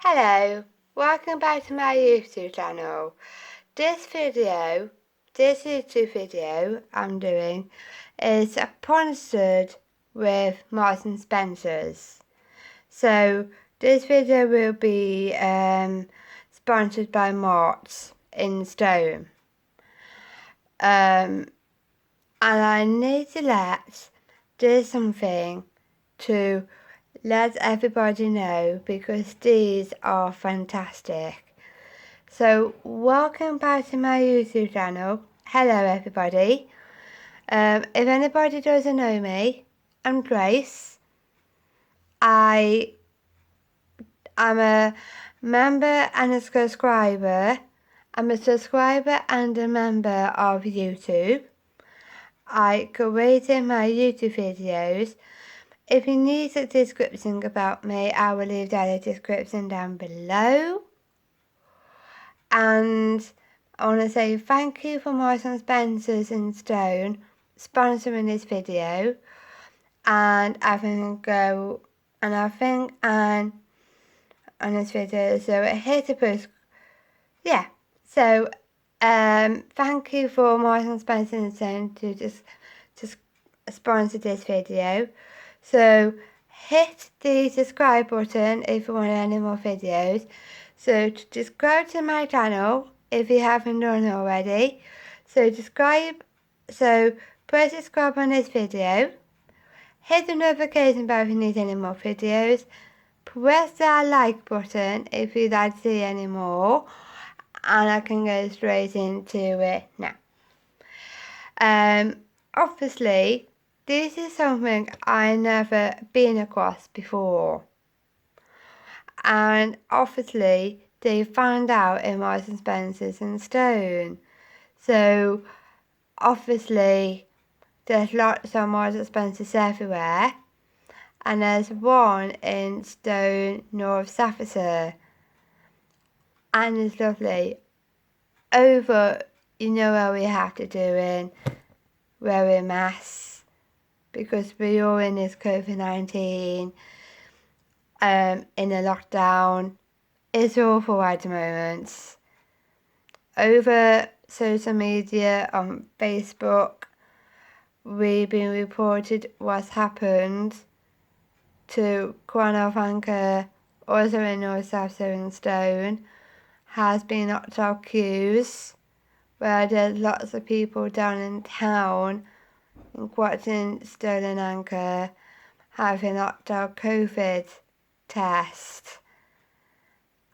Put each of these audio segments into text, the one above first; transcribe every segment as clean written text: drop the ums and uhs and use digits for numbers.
Hello, welcome back to my YouTube channel. This YouTube video I'm doing is sponsored with Marks and Spencer's. So this video will be sponsored by Marks in Stone. And I need to do something to let everybody know because these are fantastic. So welcome back to my YouTube channel. Hello everybody. If anybody doesn't know me, I'm Grace. I'm a member and a subscriber. I'm a subscriber and a member of YouTube. I created my YouTube videos. If you need a description about me, I will leave that in the description down below. And I want to say thank you for Marks and Spencer's in Stone sponsoring this video. And I think on this video, so hit the push. Yeah. So thank you for Marks and Spencer in Stone to just sponsor this video. So hit the subscribe button if you want any more videos. So subscribe to my channel if you haven't done already. So press subscribe on this video. Hit the notification bell if you need any more videos. Press that like button if you'd like to see any more. And I can go straight into it now. Obviously, this is something I never been across before. And obviously, they found out in Marks and Spencer's and Stone. So, obviously, there's lots of Marks and Spencer's everywhere. And there's one in Stone, North Staffordshire. And it's lovely. You know where we have to do in wearing masks because we're all in this COVID-19 in a lockdown. It's awful at the moment. Over social media on Facebook, we've been reported what's happened to Crown Anchor, also in North Staffordshire and Stone, has been knocked off queues, where there's lots of people down in town watching Stolen Anchor having knocked out COVID test,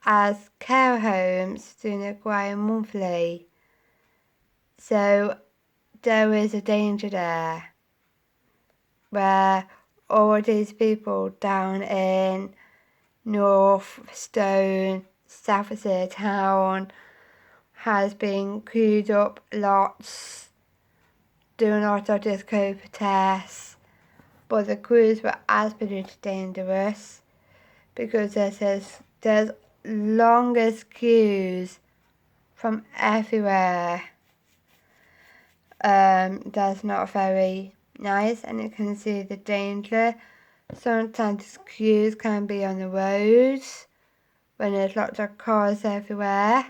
as care homes do require monthly. So there is a danger there where all these people down in North Stone, Staffordshire town has been queued up lots, doing lots of this COVID tests, but the queues were absolutely dangerous because there's longest queues from everywhere. That's not very nice, and you can see the danger. Sometimes queues can be on the roads when there's lots of cars everywhere.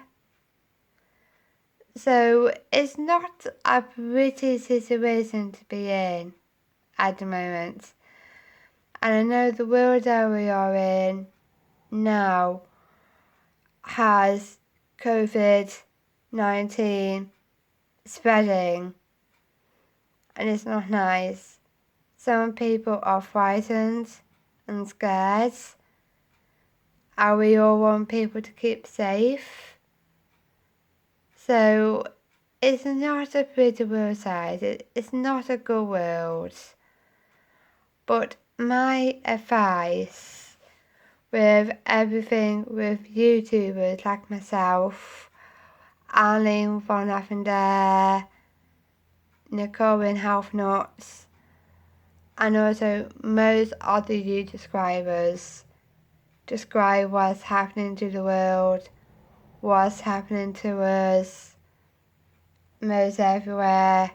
So it's not a pretty situation to be in at the moment. And I know the world that we are in now has COVID-19 spreading, and it's not nice. Some people are frightened and scared, and we all want people to keep safe. So it's not a pretty world side. It's not a good world. But my advice with everything with YouTubers like myself, Arlene von Lavender, Nicole in Health Nuts, and also most other YouTube subscribers describe what's happening to the world, what's happening to us, most everywhere.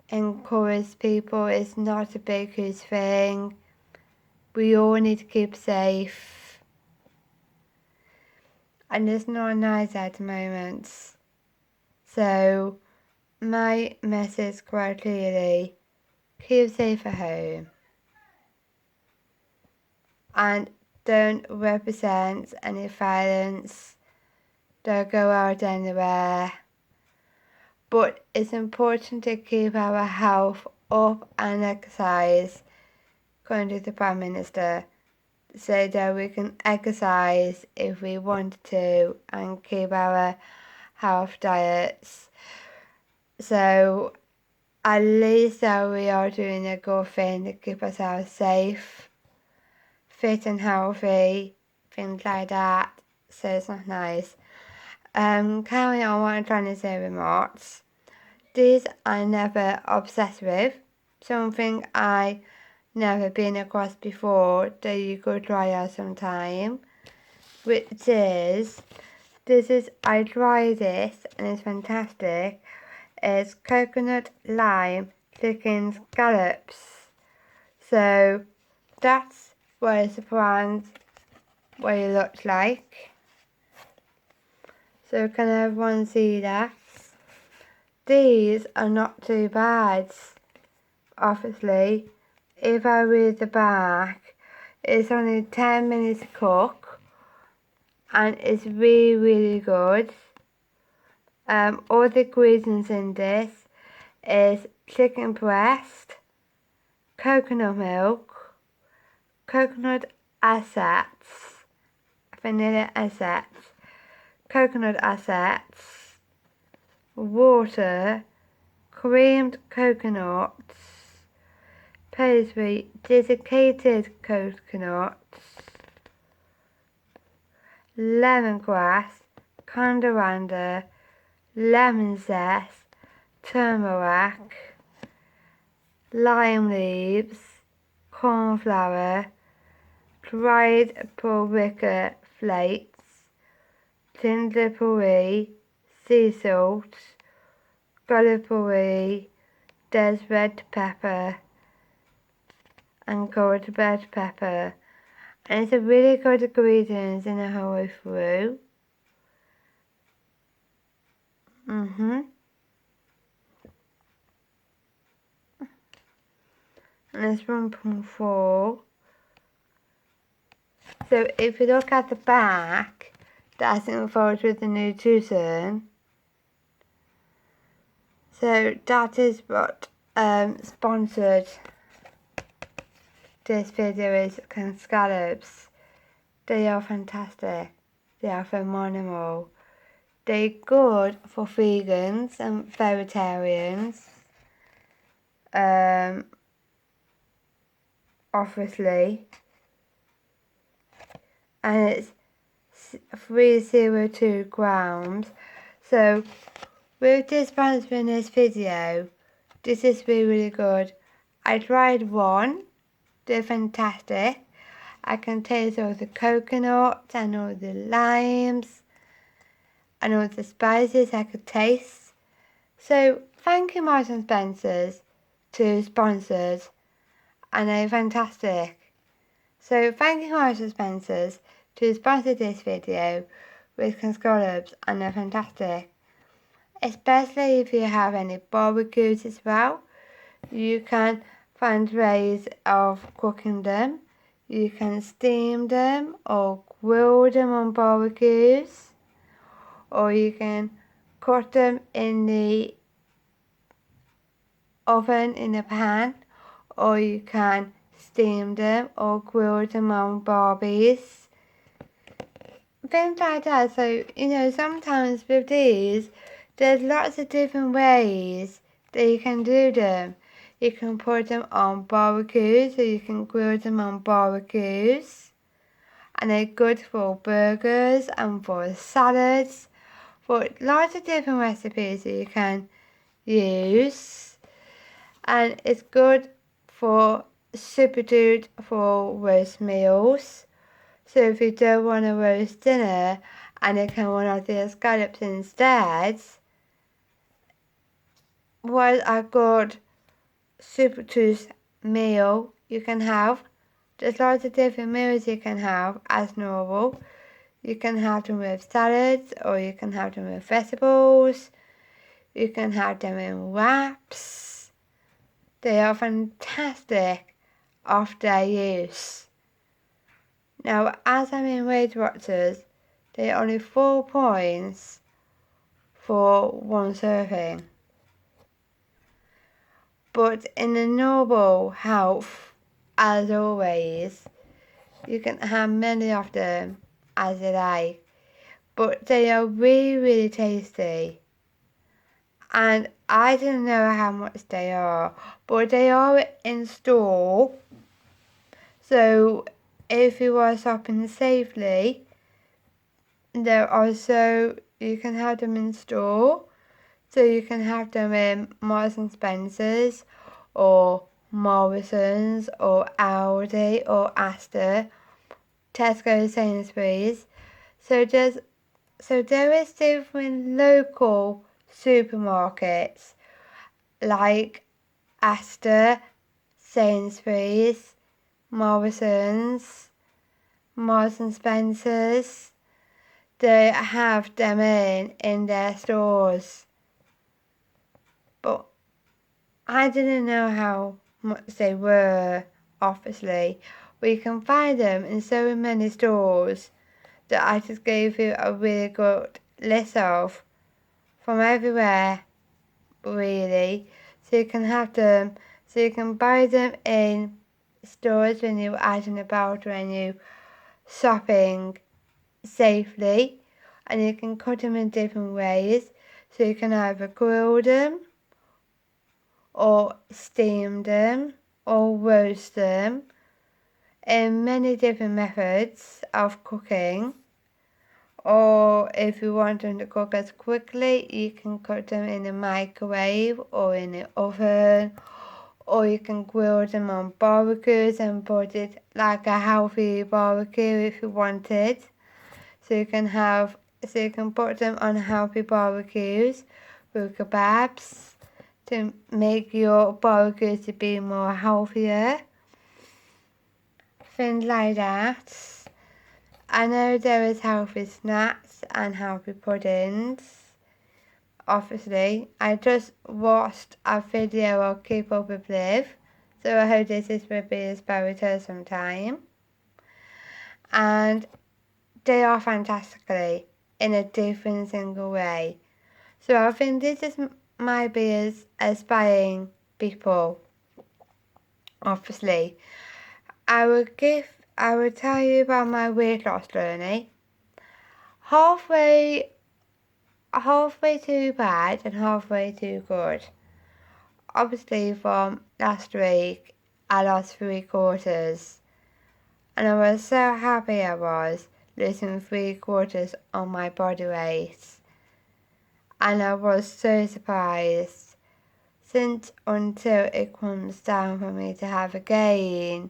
Encourage people, it's not a big huge thing. We all need to keep safe. and it's not nice at the moment. So my message quite clearly: keep safe at home and don't represent any violence. Don't go out anywhere. But it's important to keep our health up and exercise, according to the Prime Minister, so that we can exercise if we want to and keep our health diets. So at least that we are doing a good thing to keep ourselves safe, fit and healthy, things like that. So it's not nice. Carrying on what I'm trying to say with Marks. These I never obsessed with. Something I never been across before that you could try out sometime. Which is, I tried this and it's fantastic. It's coconut lime chicken scallops. So that's what it's brand, what it looks like. So can everyone see that? These are not too bad. Obviously, if I read the back, it's only 10 minutes to cook and it's really good. All the ingredients in this is chicken breast, coconut milk, coconut assets, vanilla assets, coconut assets, water, creamed coconuts, pastry, desiccated coconuts, lemongrass, coriander, lemon zest, turmeric, lime leaves, corn flour, dried paprika flakes, ginger puree, sea salt, garlic puree, there's red pepper and cold red pepper, and it's a really good ingredients in the whole way through. And it's 1.4. So if you look at the back, that's involved with the nutrition. So that is what sponsored this video is chicken scallops. They are fantastic. They are phenomenal. They're good for vegans and vegetarians. Obviously. And it's 302 grams. So with this sponsoring this video, this is really good. I tried one. They're fantastic. I can taste all the coconuts and all the limes and all the spices I could taste. So thank you Marks and Spencer's to sponsors, and they're fantastic. So thank you Marks and Spencer's to sponsor this video with chicken scallops, and they're fantastic. Especially if you have any barbecues as well. You can find ways of cooking them. You can steam them or grill them on barbecues, or you can cook them in the oven in a pan, or you can steam them or grill them on barbecues. Things like that. So, sometimes with these, there's lots of different ways that you can do them. You can put them on barbecues, or you can grill them on barbecues. And they're good for burgers and for salads, for lots of different recipes that you can use. And it's good for substitute for roast meals. So if you don't want a roast dinner and you can one of the scallops instead, what a good substitute meal you can have. There's lots of different meals you can have as normal. You can have them with salads, or you can have them with vegetables. You can have them in wraps. They are fantastic after use. Now, as I'm in Weight Watchers, they are only 4 points for one serving. But in the normal health, as always, you can have many of them as you like. But they are really, really tasty. And I don't know how much they are, but they are in store. So if you are shopping safely, they're also, you can have them in store. So you can have them in Marks and Spencer's, or Morrison's, or Aldi, or Asda, Tesco, Sainsbury's. So there is different local supermarkets like Asda, Sainsbury's, Morrison's, Marks and Spencer's. They have them in their stores. But I didn't know how much they were, obviously. We can find them in so many stores that I just gave you a really good list of from everywhere, really. So you can have them, so you can buy them in stores when you're out and about, when you're shopping safely, and you can cut them in different ways. So you can either grill them, or steam them, or roast them, in many different methods of cooking. Or if you want them to cook as quickly, you can cook them in the microwave or in the oven, or you can grill them on barbecues and put it like a healthy barbecue if you wanted. So you can put them on healthy barbecues with kebabs to make your barbecues to be more healthier. Things like that. I know there is healthy snacks and healthy puddings. Obviously, I just watched a video of Keep Up With Liv, so I hope this will be inspired her sometime. And they are fantastically in a different single way. So I think this is might be as inspiring people. Obviously, I will tell you about my weight loss journey. Halfway too bad and halfway too good. Obviously, from last week, I lost 3/4, and I was so happy I was losing 3/4 on my body weight, and I was so surprised. Since until it comes down for me to have a gain,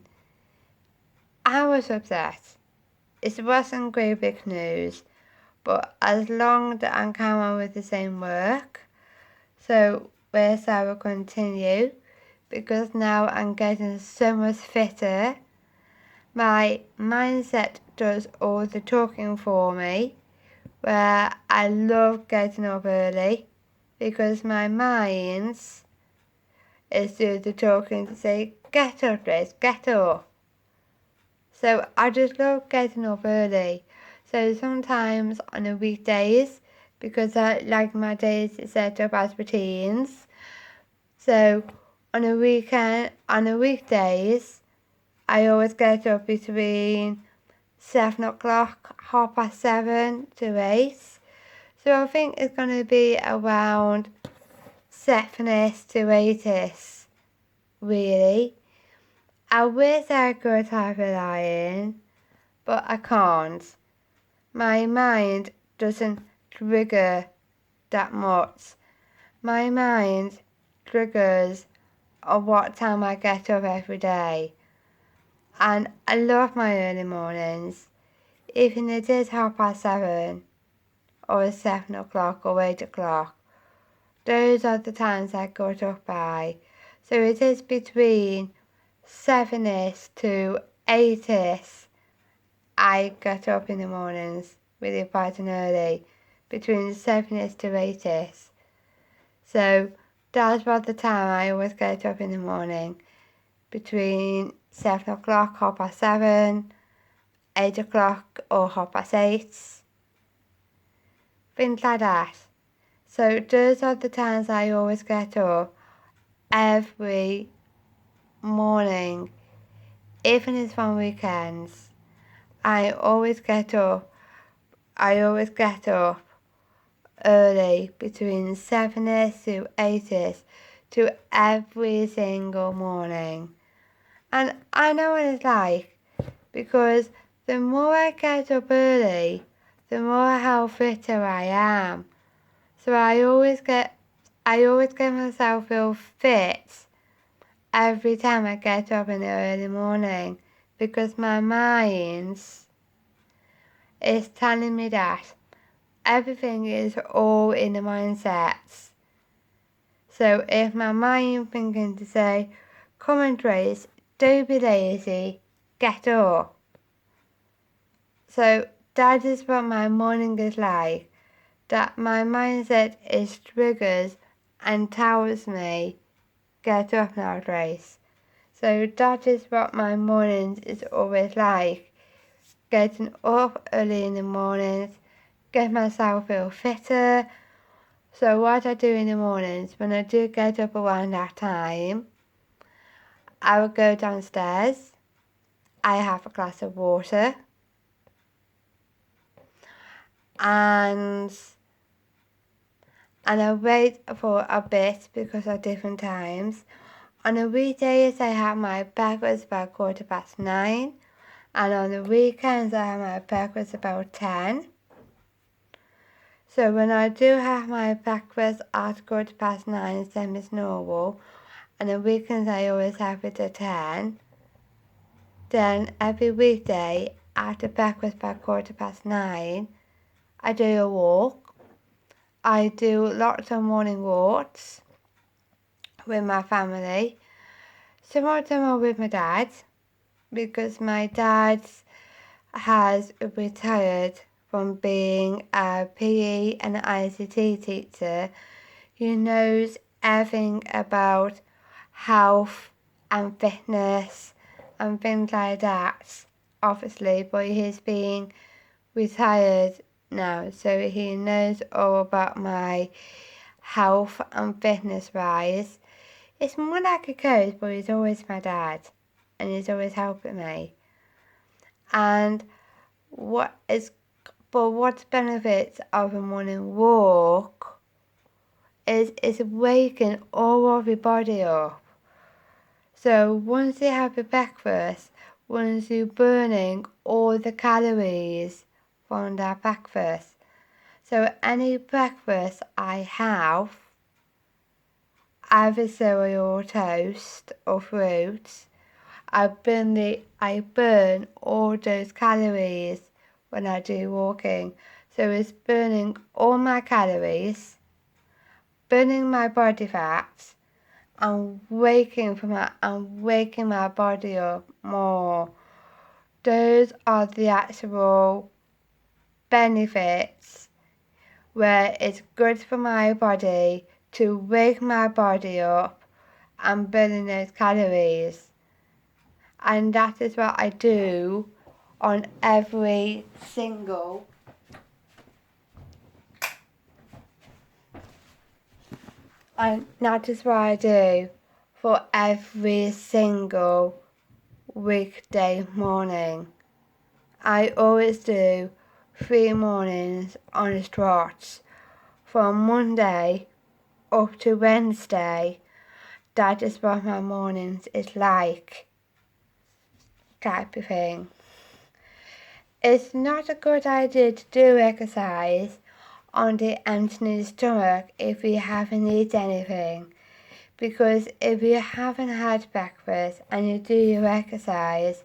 I was upset. It wasn't great big news, but as long as I'm coming with the same work, so yes, I will continue, because now I'm getting so much fitter. My mindset does all the talking for me, where I love getting up early, because my mind is doing the talking to say, get up, Liz, get up. So I just love getting up early. So sometimes on the weekdays, because I like my days set up as routines, so on the weekdays, I always get up between 7 o'clock, 7:30 to 8. So I think it's going to be around 7ish to 8ish, really. I wish I could have a lion, but I can't. My mind doesn't trigger that much. My mind triggers on what time I get up every day. And I love my early mornings, even if it is 7:30, or 7 o'clock, or 8 o'clock. Those are the times I got up by. So it is between 7ish to 8ish I get up in the mornings really bright and early, between 7ish to 8ish. So that's about the time I always get up in the morning, between 7 o'clock, 7:30, 8 o'clock or 8:30, things like that. So those are the times I always get up every morning, even if it's on weekends. I always get up early, between 7ish to 8ish, to every single morning. And I know what it's like, because the more I get up early, the more how fitter I am. So I always get myself feel fit every time I get up in the early morning, because my mind is telling me that everything is all in the mindsets. So if my mind thinking to say, come on Trace, don't be lazy, get up. So that is what my morning is like, that my mindset is triggers and tells me, get up now Trace. So that is what my mornings is always like, getting up early in the mornings, get myself feel fitter. So what I do in the mornings, when I do get up around that time, I will go downstairs, I have a glass of water, and I wait for a bit because of different times. On the weekdays I have my breakfast about 9:15, and on the weekends I have my breakfast about 10. So when I do have my breakfast at 9:15, same as normal, and the weekends I always have it at 10. Then every weekday after breakfast by 9:15, I do a walk. I do lots of morning walks with my family. Some of them are with my dad, because my dad has retired from being a PE and ICT teacher. He knows everything about health and fitness and things like that, obviously, but he's being retired now, so he knows all about my health and fitness wise. It's more like a coach, but he's always my dad, and he's always helping me. And what benefits of a morning walk is it's waking all of your body up. So once you have your breakfast, once you're burning all the calories from that breakfast. So any breakfast I have, either cereal or toast or fruits, I burn all those calories when I do walking. So it's burning all my calories, burning my body fat, and waking my body up more. Those are the actual benefits, where it's good for my body to wake my body up and burning those calories. And that is what I do on every single and that is what I do for every single weekday morning. I always do 3 mornings on the trot from Monday up to Wednesday. That is what my mornings is like, type of thing. It's not a good idea to do exercise on the empty stomach if you haven't eaten anything, because if you haven't had breakfast and you do your exercise,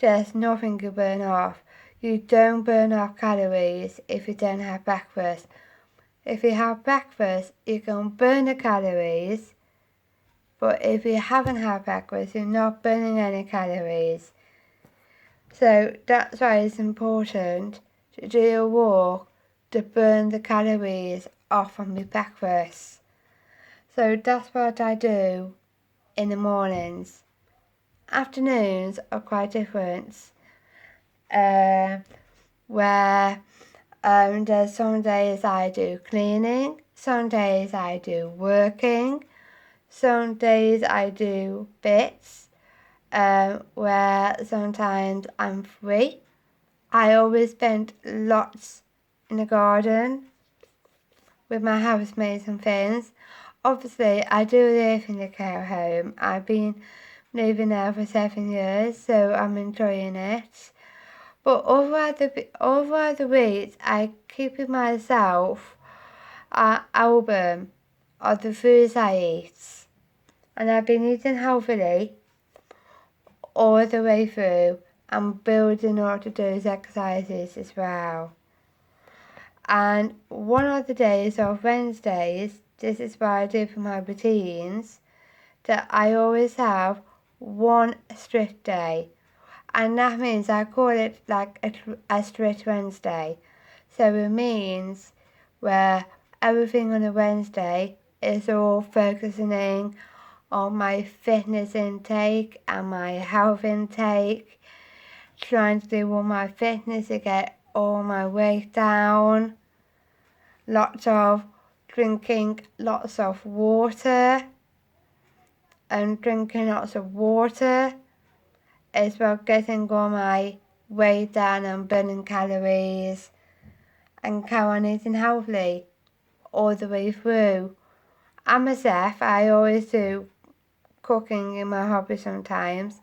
there's nothing you burn off. You don't burn off calories if you don't have breakfast. If you have breakfast, you can burn the calories, but if you haven't had breakfast, you're not burning any calories. So that's why it's important to do a walk to burn the calories off of my breakfast. So that's what I do in the mornings. Afternoons are quite different, where there's some days I do cleaning, some days I do working, some days I do bits, where sometimes I'm free. I always spend lots in the garden with my housemates and things. Obviously, I do live in the care home. I've been living there for 7 years, so I'm enjoying it. But over the weeks, I keep in myself an album of the foods I eat. And I've been eating healthily all the way through and building up to those exercises as well. And one of the days of Wednesdays, this is what I do for my routines, that I always have one strict day. And that means I call it like a strict Wednesday. So it means where everything on a Wednesday is all focusing on my fitness intake and my health intake, trying to do all my fitness to get all my weight down, drinking lots of water, and drinking lots of water as well, getting all my weight down and burning calories, and carry on eating healthily all the way through. I'm a chef. I always do cooking in my hobby sometimes,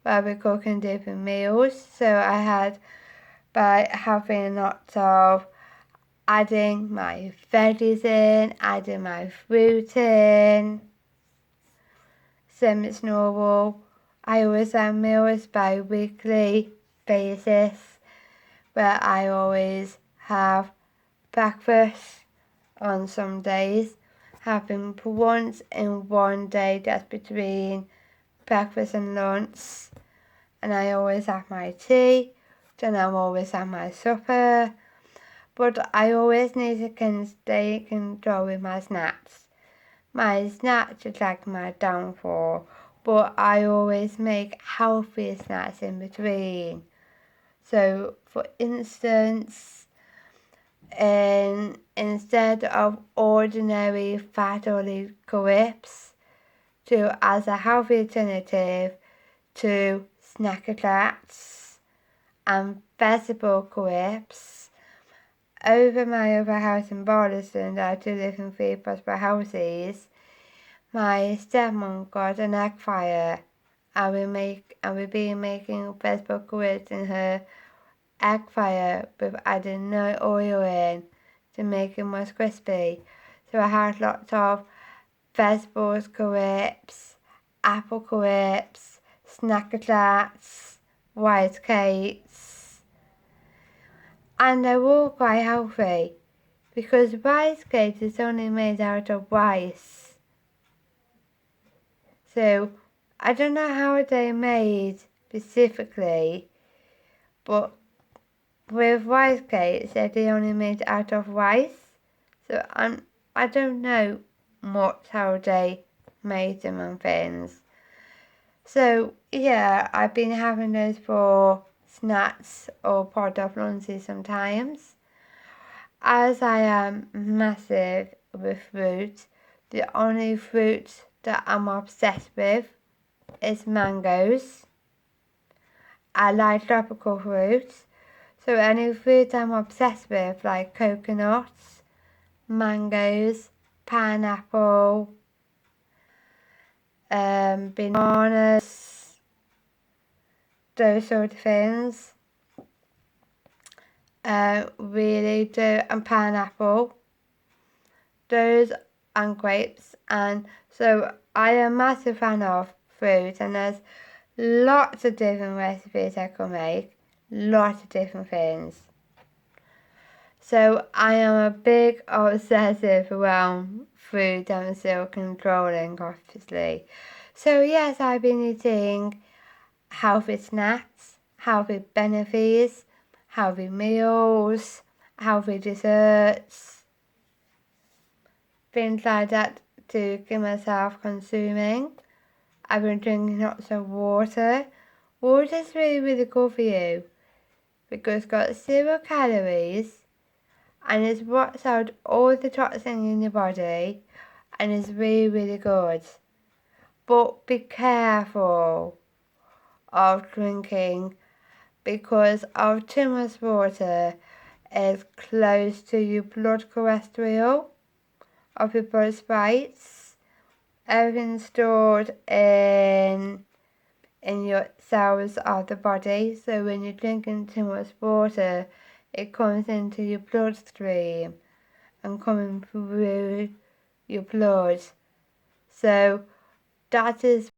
where we're cooking different meals. So I had by having lots of adding my veggies in, adding my fruit in. Same as normal. I always have meals by weekly basis, where I always have breakfast on some days, having once in one day that's between breakfast and lunch, and I always have my tea, then I always have my supper, but I always need to stay in control with my snacks. My snacks is like my downfall, but I always make healthy snacks in between. So, for instance, instead of ordinary fat oily crisps, as a healthy alternative to Snacker Jacks and vegetable crisps. Over my other house in Barleston, I do live in 3 prosper houses. My stepmom got an egg fryer, and we've been making vegetable crisps in her egg fryer with adding no oil in to make it more crispy. So I had lots of vegetables crisps, apple crisps, Snacker Jacks, white cakes, and they're all quite healthy because rice cake is only made out of rice. So I don't know how they're made specifically, but with rice cakes they're only made out of rice. So I don't know much how they made them and things. So yeah, I've been having those for snacks or part of lunches sometimes. As I am massive with fruit, the only fruit that I'm obsessed with is mangoes. I like tropical fruits, so any fruit I'm obsessed with, like coconuts, mangoes, pineapple, bananas, those sort of things. Really do, and pineapple, those, and grapes. And so I am a massive fan of fruit, and there's lots of different recipes I can make, lots of different things. So I am a big obsessive around food and still controlling, obviously. So yes, I've been eating healthy snacks, healthy benefits, healthy meals, healthy desserts, things like that to keep myself consuming. I've been drinking lots of water. Water's really good for you because it's got 0 calories and it rots out all the toxins in your body and is really good. But be careful of drinking because of too much water is close to your blood cholesterol of your blood spikes. Everything's stored in your cells of the body, so when you're drinking too much water, it comes into your bloodstream and coming through your blood. So that is